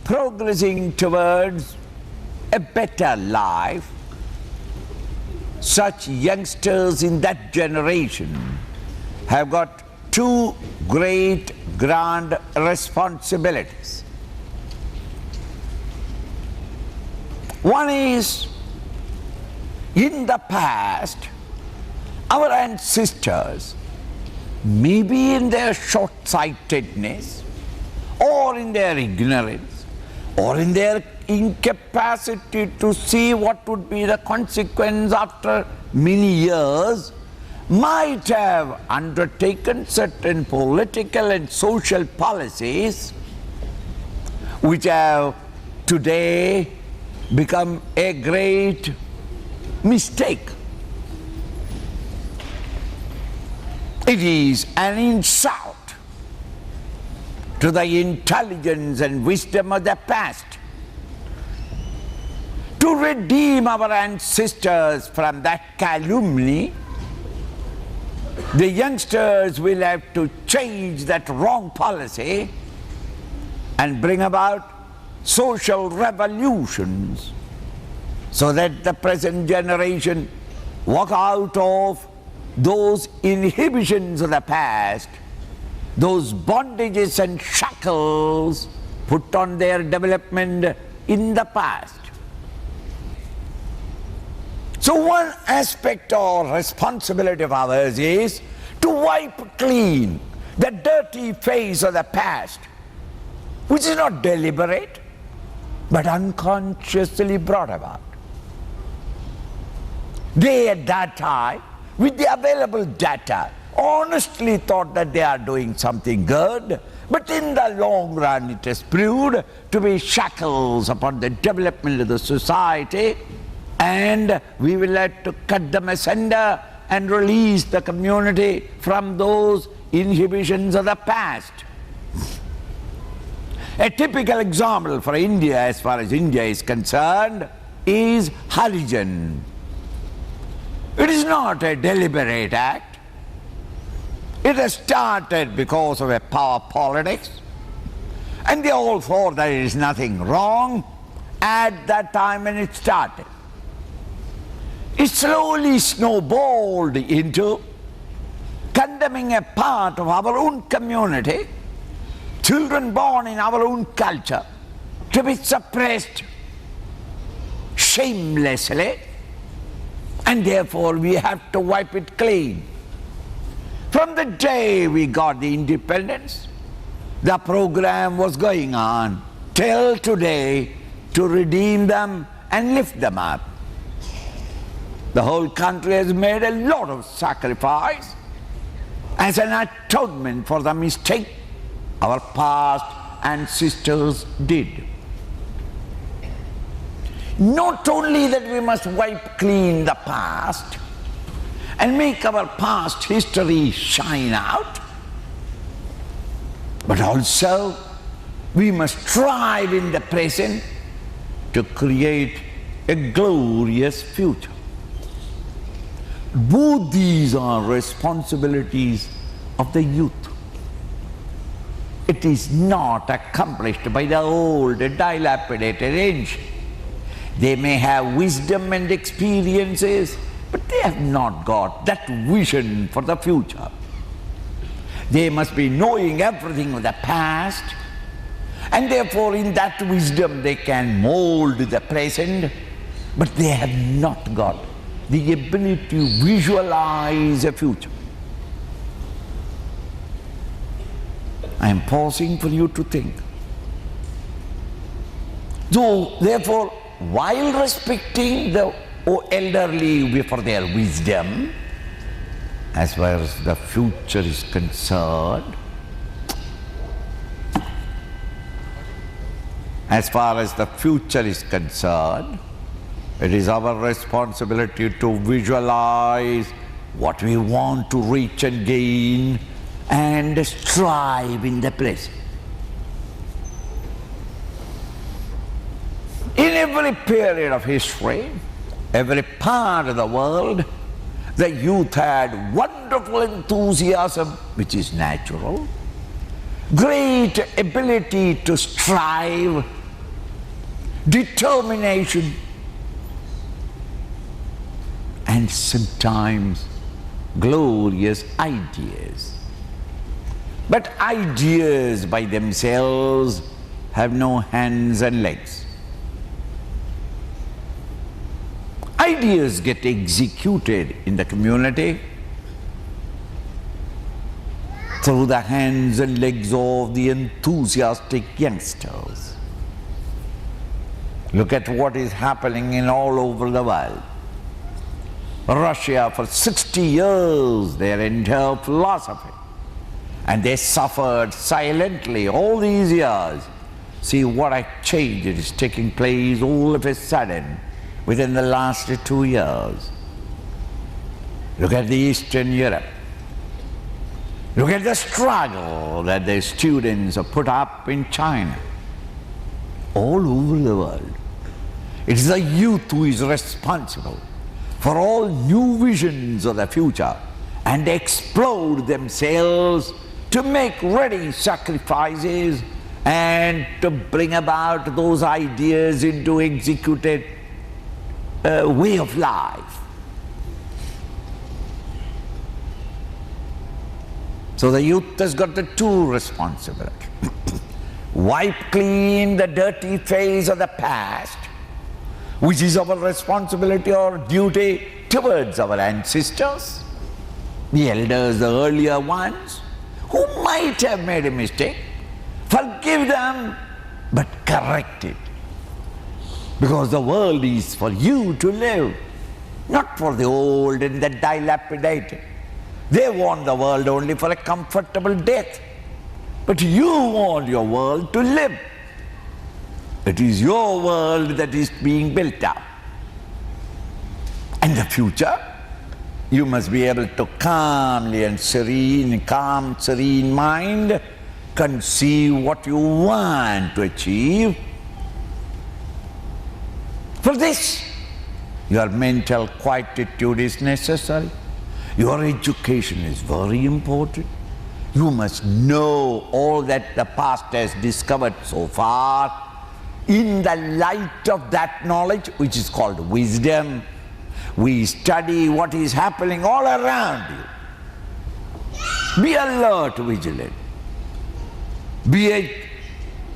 progressing towards a better life, such youngsters in that generation have got two great grand responsibilities. One is, in the past, our ancestors, maybe in their short-sightedness, or in their ignorance, or in their incapacity to see what would be the consequence after many years, might have undertaken certain political and social policies which have today become a great mistake. It is an insult to the intelligence and wisdom of the past. To redeem our ancestors from that calumny, the youngsters will have to change that wrong policy and bring about social revolutions so that the present generation walk out of those inhibitions of the past, those bondages and shackles put on their development in the past. So one aspect or responsibility of ours is to wipe clean the dirty face of the past, which is not deliberate, but unconsciously brought about. They at that time, with the available data, honestly thought that they are doing something good, but in the long run it has proved to be shackles upon the development of the society, and we will have to cut them asunder and release the community from those inhibitions of the past. A typical example for India, as far as India is concerned, is Harijan. It is not a deliberate act. It has started because of a power politics, and they all thought there is nothing wrong at that time when it started. It slowly snowballed into condemning a part of our own community, children born in our own culture, to be suppressed shamelessly, and therefore we have to wipe it clean. From the day we got the independence, the program was going on till today to redeem them and lift them up. The whole country has made a lot of sacrifice as an atonement for the mistake our past ancestors did. Not only that we must wipe clean the past and make our past history shine out, but also we must strive in the present to create a glorious future. Both these are responsibilities of the youth. It is not accomplished by the old, dilapidated age. They may have wisdom and experiences, but they have not got that vision for the future. They must be knowing everything of the past, and therefore in that wisdom they can mold the present, but they have not got the ability to visualize a future. I am pausing for you to think. So, therefore, while respecting the elderly for their wisdom, as far as the future is concerned, it is our responsibility to visualize what we want to reach and gain and strive in the present. In every period of history, every part of the world, the youth had wonderful enthusiasm, which is natural, great ability to strive determination, and sometimes glorious ideas. But ideas by themselves have no hands and legs. Ideas get executed in the community through the hands and legs of the enthusiastic youngsters. Look at what is happening in all over the world. Russia, for 60 years, their entire philosophy, and they suffered silently all these years. See what a change is taking place all of a sudden within the last 2 years. Look at the Eastern Europe. Look at the struggle that the students have put up in China, all over the world. It is the youth who is responsible for all new visions of the future and explode themselves to make ready sacrifices and to bring about those ideas into executed way of life. So the youth has got the two responsibilities. Wipe clean the dirty face of the past, which is our responsibility or duty towards our ancestors, the elders, the earlier ones, who might have made a mistake. Forgive them, but correct it. Because the world is for you to live, not for the old and the dilapidated. They want the world only for a comfortable death, but you want your world to live. It is your world that is being built up. And the future, you must be able to calmly and calm, serene mind, conceive what you want to achieve. For this, your mental quietude is necessary. Your education is very important. You must know all that the past has discovered so far. In the light of that knowledge, which is called wisdom, we study what is happening all around you. Be alert, vigilant. Be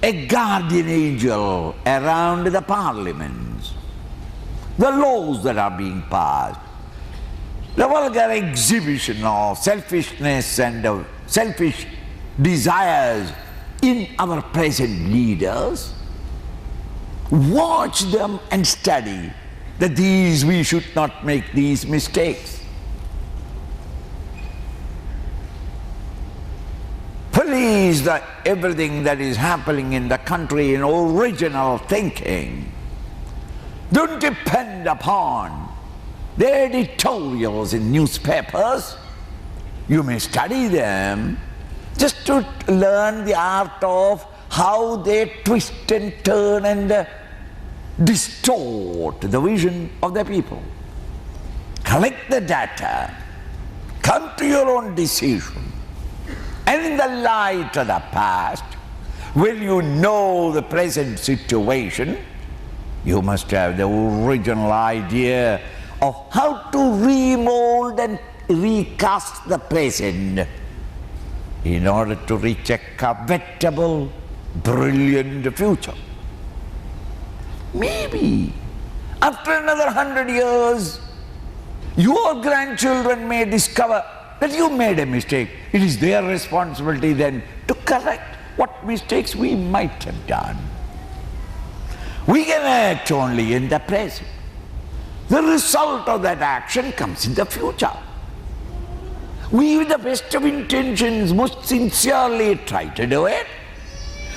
a guardian angel around the parliaments, the laws that are being passed, the vulgar exhibition of selfishness and selfish desires in our present leaders. Watch them and study that we should not make these mistakes. Police everything that is happening in the country in original thinking. Don't depend upon the editorials in newspapers. You may study them just to learn the art of how they twist and turn and distort the vision of the people. Collect the data, come to your own decision, and in the light of the past, when you know the present situation, you must have the original idea of how to remold and recast the present in order to reach a covetable, brilliant future. Maybe after another 100 years, your grandchildren may discover that you made a mistake. It is their responsibility then to correct what mistakes we might have done. We can act only in the present. The result of that action comes in the future. We, with the best of intentions, most sincerely try to do it,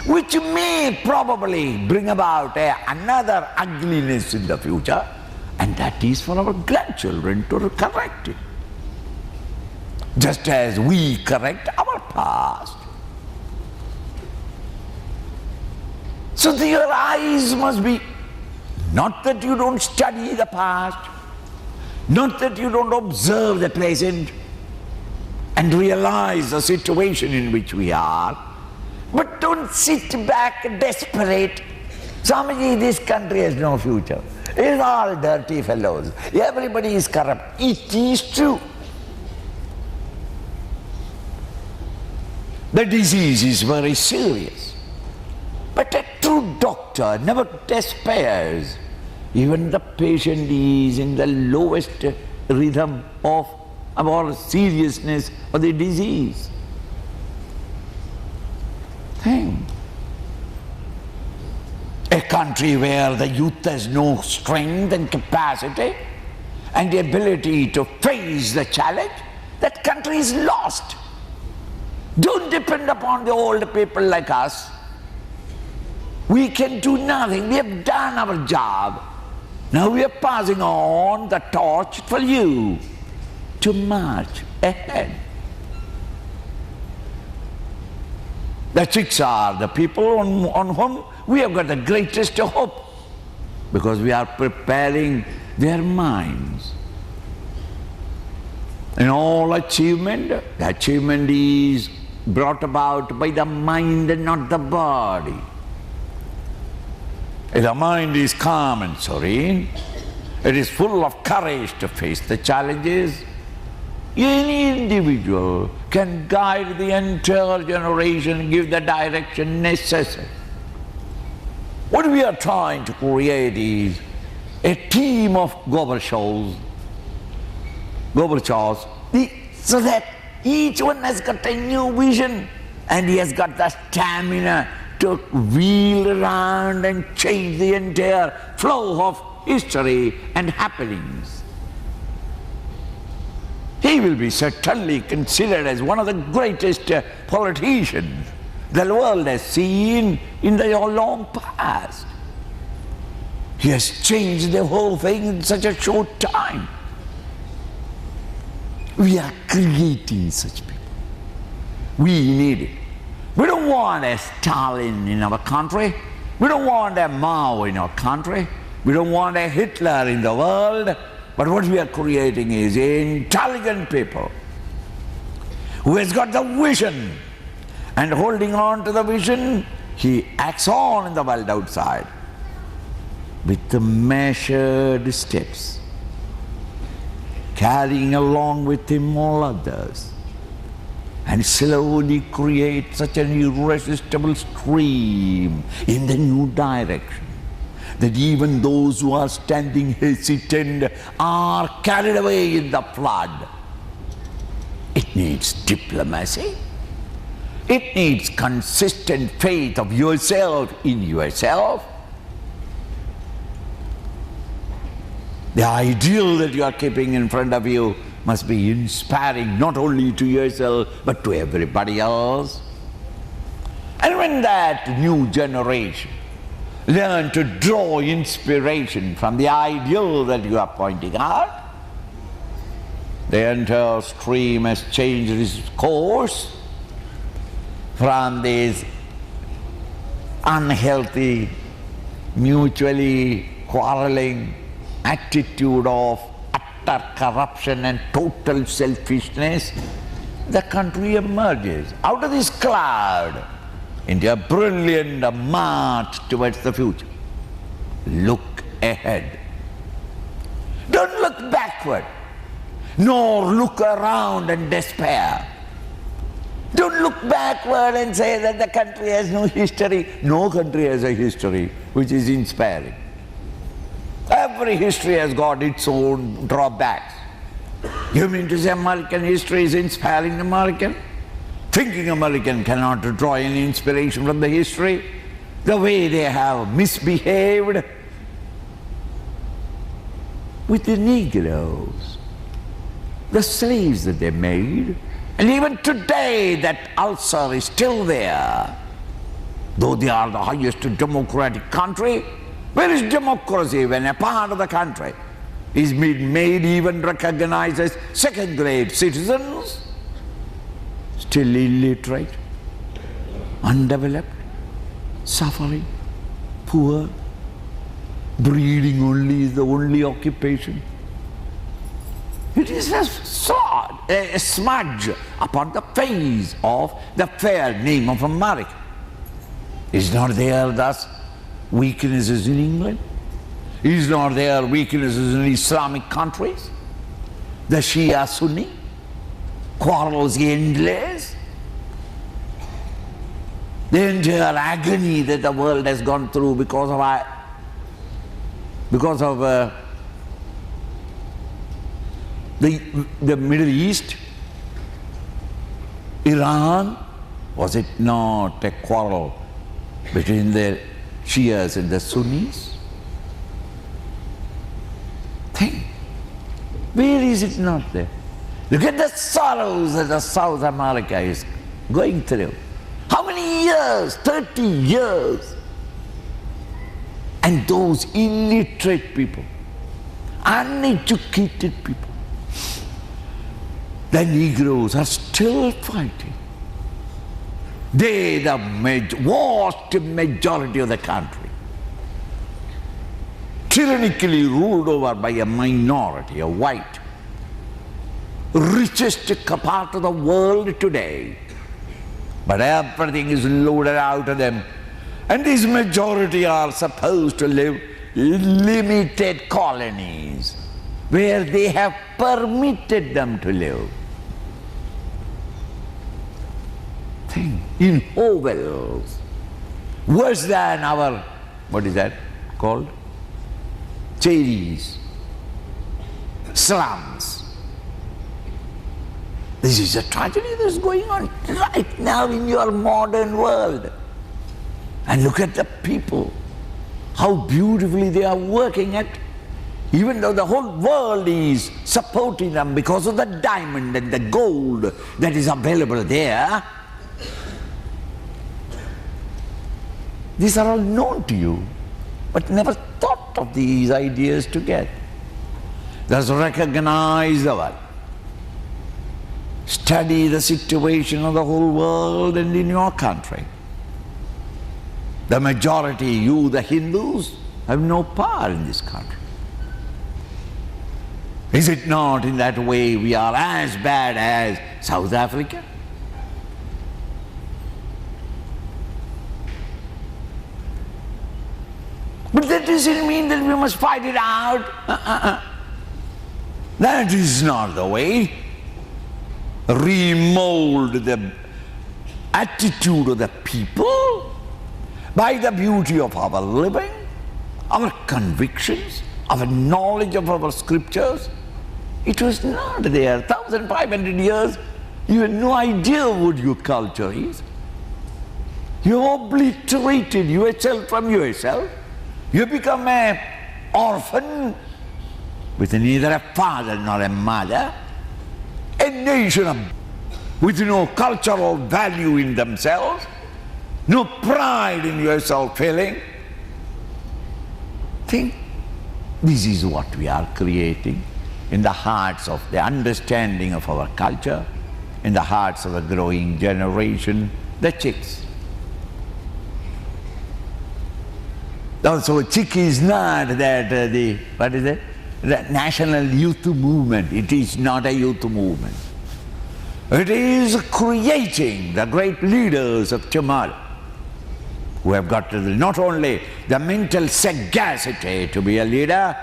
which may probably bring about another ugliness in the future, and that is for our grandchildren to correct it, just as we correct our past. So your eyes must be, not that you don't study the past, not that you don't observe the present and realize the situation in which we are, but don't sit back desperate Swamiji, this country has no future. It's all dirty fellows. Everybody is corrupt. It is true. The disease is very serious. But a true doctor never despairs. Even the patient is in the lowest rhythm of our seriousness of the disease. Think. A country where the youth has no strength and capacity and the ability to face the challenge, that country is lost. Don't depend upon the old people like us. We can do nothing. We have done our job. Now we are passing on the torch for you to march ahead. The chicks are the people on whom we have got the greatest hope, because we are preparing their minds. In all achievement, the achievement is brought about by the mind and not the body. If the mind is calm and serene, it is full of courage to face the challenges, any individual can guide the entire generation and give the direction necessary. What we are trying to create is a team of Gorbachevs, so that each one has got a new vision and he has got the stamina to wheel around and change the entire flow of history and happenings. He will be certainly considered as one of the greatest politicians the world has seen in the long past. He has changed the whole thing in such a short time. We are creating such people. We need it. We don't want a Stalin in our country. We don't want a Mao in our country. We don't want a Hitler in the world. But what we are creating is intelligent people who has got the vision, and holding on to the vision, he acts on in the world outside with the measured steps, carrying along with him all others, and slowly create such an irresistible stream in the new direction that even those who are standing hesitant are carried away in the flood. It needs diplomacy. It needs consistent faith of yourself in yourself. The ideal that you are keeping in front of you must be inspiring not only to yourself but to everybody else. And when that new generation learn to draw inspiration from the ideal that you are pointing out, the entire stream has changed its course from this unhealthy, mutually quarreling attitude of utter corruption and total selfishness. The country emerges out of this cloud into a brilliant march towards the future. Look ahead. Don't look backward, nor look around and despair. Don't look backward and say that the country has no history. No country has a history which is inspiring. Every history has got its own drawbacks. You mean to say American history is inspiring American? Thinking American cannot draw any inspiration from the history, the way they have misbehaved with the Negroes, the slaves that they made, and even today that ulcer is still there. Though they are the highest democratic country, where is democracy when a part of the country is made even recognized as second-grade citizens? Still illiterate, undeveloped, suffering, poor, breeding only is the only occupation. It is a sword, a smudge upon the face of the fair name of America. Is not there thus weaknesses in England? Is not there weaknesses in Islamic countries? The Shia Sunni quarrels endless. The entire agony that the world has gone through because of the Middle East, Iran, was it not a quarrel between the Shias and the Sunnis? Think, where is it not there? Look at the sorrows that the South America is going through. How many years? 30 years. And those illiterate people, uneducated people, the Negroes are still fighting. They, the vast majority of the country, tyrannically ruled over by a minority, a white, richest part of the world today. But everything is loaded out of them. And this majority are supposed to live in limited colonies where they have permitted them to live. Think, in hovels, worse than our, what is that called? Cherries, slums. This is a tragedy that is going on right now in your modern world. And look at the people, how beautifully they are working at, even though the whole world is supporting them because of the diamond and the gold that is available there. These are all known to you, but never thought of these ideas together. Thus recognize the world. Study the situation of the whole world and in your country. The majority, you the Hindus, have no power in this country. Is it not in that way we are as bad as South Africa? But that doesn't mean that we must fight it out. That is not the way. Remold the attitude of the people by the beauty of our living, our convictions, our knowledge of our scriptures. It was not there. 1,500 years, you had no idea what your culture is. You obliterated yourself from yourself. You become an orphan with neither a father nor a mother, a nation with no cultural value in themselves, no pride in yourself feeling. Think, this is what we are creating in the hearts of the understanding of our culture, in the hearts of a growing generation, the chicks. Also, chick is not that what is it? The national youth movement. It is not a youth movement. It is creating the great leaders of tomorrow who have got not only the mental sagacity to be a leader,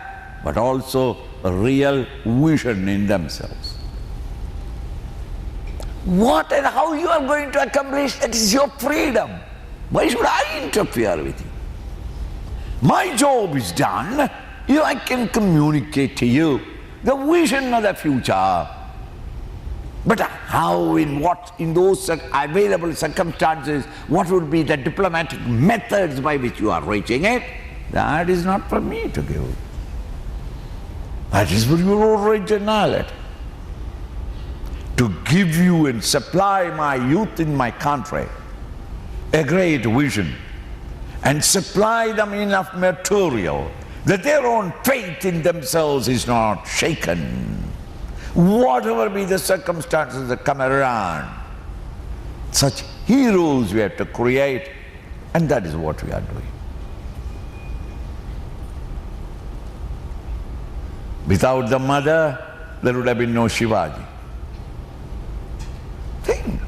but also a real vision in themselves. What and how you are going to accomplish, that is your freedom. Why should I interfere with you? My job is done. I can communicate to you the vision of the future. But how, in those available circumstances, what would be the diplomatic methods by which you are reaching it? That is not for me to give. That is for your originality. To give you and supply my youth in my country a great vision and supply them enough material that their own faith in themselves is not shaken, whatever be the circumstances that come around. Such heroes we have to create, and that is what we are doing. Without the mother, there would have been no Shivaji. Think.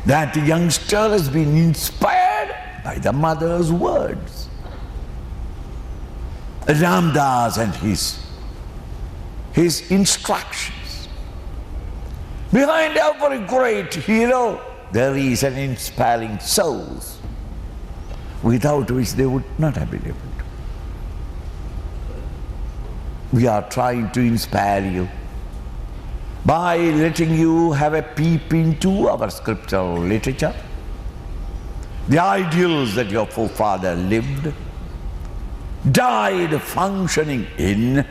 That youngster has been inspired by the mother's words. Ramdas and his instructions. Behind every great hero, there is an inspiring soul, without which they would not have been able to. We are trying to inspire you by letting you have a peep into our scriptural literature, the ideals that your forefather lived, died functioning in,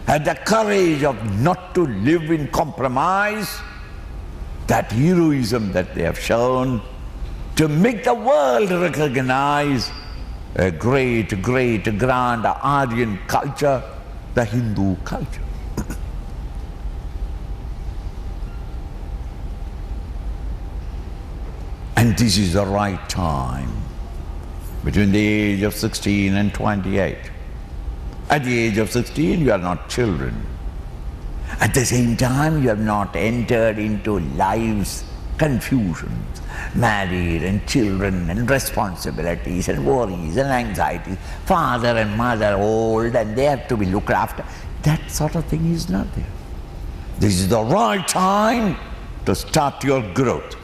had the courage of not to live in compromise, that heroism that they have shown to make the world recognize a great, grand Aryan culture, the Hindu culture. And this is the right time, between the age of 16 and 28. At the age of 16, you are not children. At the same time, you have not entered into life's confusions, married and children and responsibilities and worries and anxieties, father and mother old and they have to be looked after. That sort of thing is not there. This is the right time to start your growth.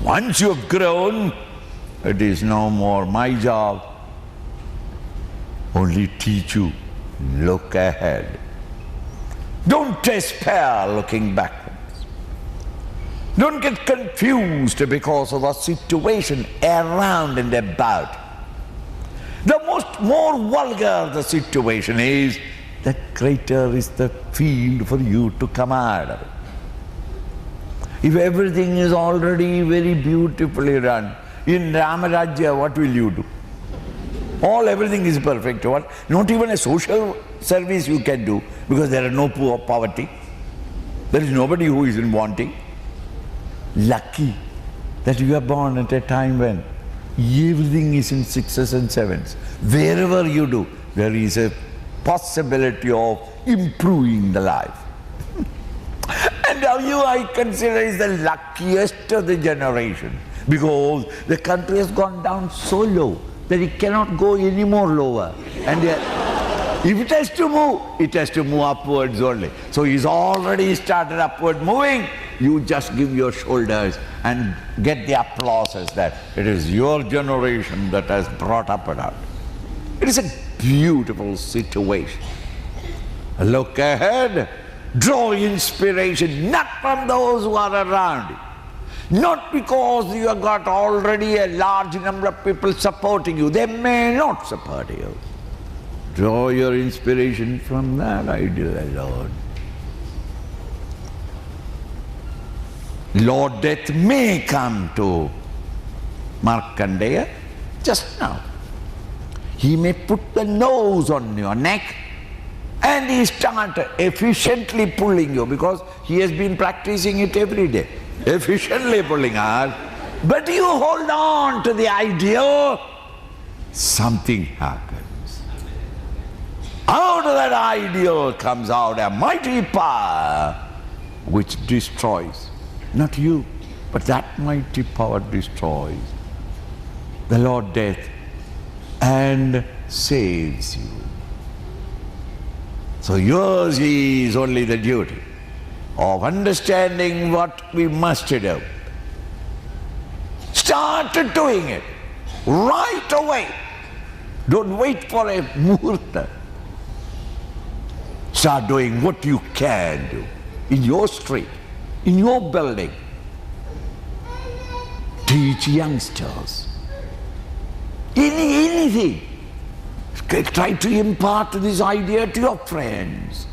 Once you have grown, it is no more my job. Only teach you, look ahead. Don't despair looking backwards. Don't get confused because of the situation around and about. The more vulgar the situation is, the greater is the field for you to come out of it. If everything is already very beautifully run, in Ramarajya, what will you do? Everything is perfect. What? Not even a social service you can do, because there are no poverty. There is nobody who is in wanting. Lucky that you are born at a time when everything is in sixes and sevens. Wherever you do, there is a possibility of improving the life. And now you, I consider, is the luckiest of the generation, because the country has gone down so low that it cannot go any more lower. And if it has to move upwards only. So he's already started upward moving. You just give your shoulders and get the applauses that it is your generation that has brought up and out. It is a beautiful situation. Look ahead. Draw inspiration, not from those who are around you. Not because you have got already a large number of people supporting you. They may not support you. Draw your inspiration from that ideal alone. Lord Death may come to Markandeya just now. He may put the nose on your neck and he start efficiently pulling you, because he has been practicing it every day. Efficiently pulling out. But you hold on to the ideal, something happens. Out of that ideal comes out a mighty power which destroys. Not you, but that mighty power destroys the Lord Death and saves you. So yours is only the duty of understanding what we must do. Start doing it right away. Don't wait for a muhurta. Start doing what you can do in your street, in your building. Teach youngsters. Anything. Try to impart this idea to your friends.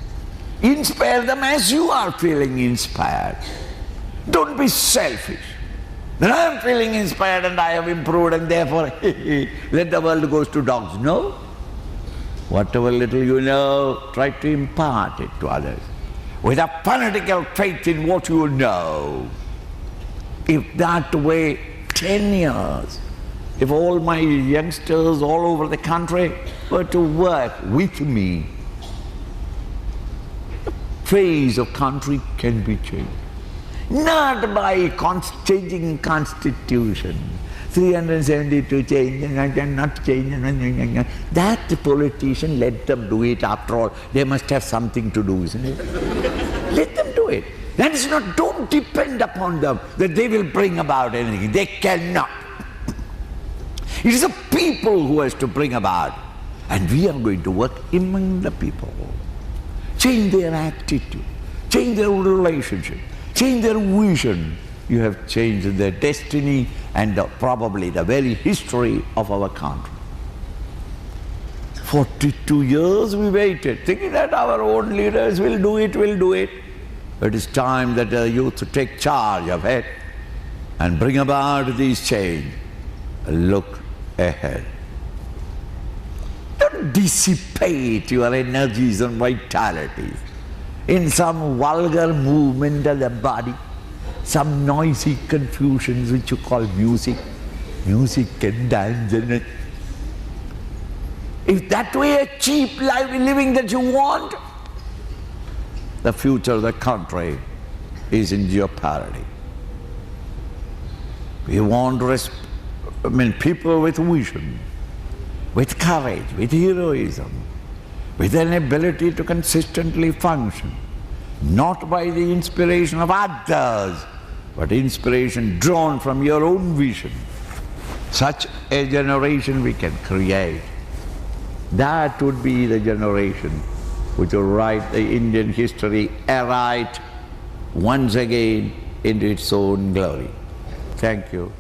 Inspire them as you are feeling inspired. Don't be selfish. Then I am feeling inspired and I have improved and therefore let the world go to dogs. No. Whatever little you know, try to impart it to others with a fanatical faith in what you know. If that way, 10 years, if all my youngsters all over the country were to work with me, the face of country can be changed. Not by changing constitution, 372 change, not change. That politician, let them do it. After all, they must have something to do, isn't it? Let them do it. That is not, don't depend upon them that they will bring about anything. They cannot. It is the people who has to bring about. And we are going to work among the people. Change their attitude, change their relationship, change their vision. You have changed their destiny and probably the very history of our country. 42 years we waited, thinking that our own leaders will do it. It is time that the youth take charge of it and bring about this change. Look ahead. Don't dissipate your energies and vitality in some vulgar movement of the body, some noisy confusions which you call music and dance. If that way a cheap life living that you want, the future of the country is in jeopardy. We want people with vision, with courage, with heroism, with an ability to consistently function, not by the inspiration of others, but inspiration drawn from your own vision. Such a generation we can create. That would be the generation which will write the Indian history aright once again into its own glory. Thank you.